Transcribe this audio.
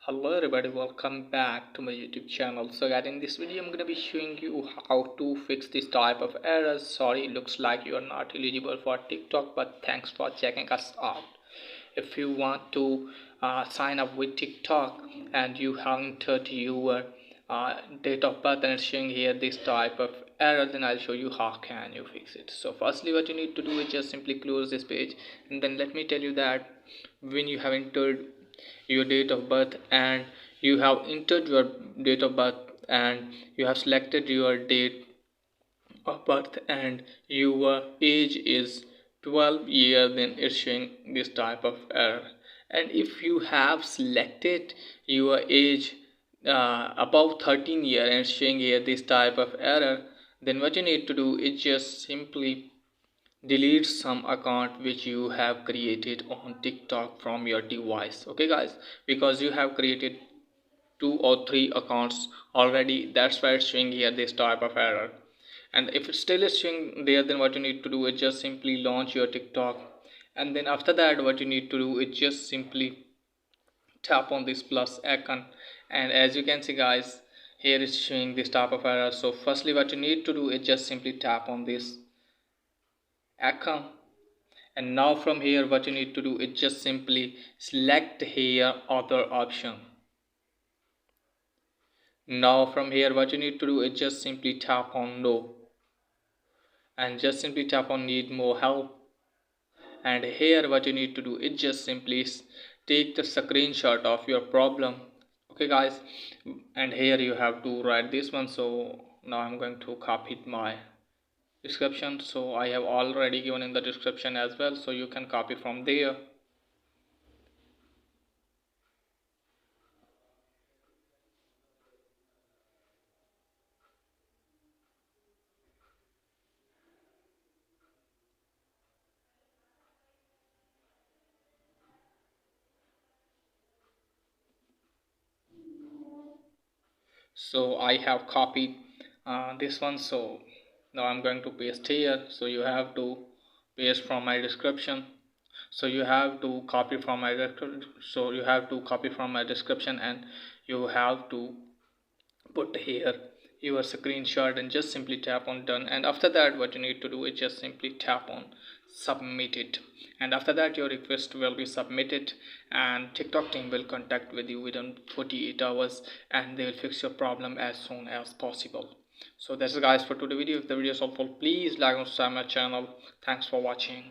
Hello everybody, welcome back to my YouTube channel. So guys, in this video I'm gonna be showing you how to fix this type of errors. Sorry, looks like you are not eligible for TikTok, but thanks for checking us out. If you want to sign up with TikTok and you have entered your date of birth and it's showing here this type of error, then I'll show you how can you fix it. So firstly, what you need to do is just simply close this page, and then let me tell you that when you have entered your date of birth and you have entered your date of birth and you have selected your date of birth and your age is 12 years, then it's showing this type of error. And if you have selected your age above 13 years and it's showing here this type of error, then what you need to do is just simply delete some account which you have created on TikTok from your device. Okay guys, because you have created 2 or 3 accounts already, that's why it's showing here this type of error. And if it still is showing there, then what you need to do is just simply launch your TikTok, and then after that what you need to do is just simply tap on this plus icon. And as you can see guys, here is showing this type of error. So firstly what you need to do is just simply tap on this icon, and now from here what you need to do is just simply select here other option. Now from here what you need to do is just simply tap on no, and just simply tap on need more help. And here what you need to do is just simply take the screenshot of your problem. Okay guys, and here you have to write this one. So now I'm going to copy my description, so I have already given in the description as well, so you can copy from there. So I have copied this one, so now I'm going to paste here. So you have to paste from my description, so you have to copy from my description, and you have to put here your screenshot and just simply tap on done. And after that what you need to do is just simply tap on submit it, and after that your request will be submitted and TikTok team will contact with you within 48 hours and they will fix your problem as soon as possible. So that's it guys for today's video. If the video is helpful, please like and subscribe my channel. Thanks for watching.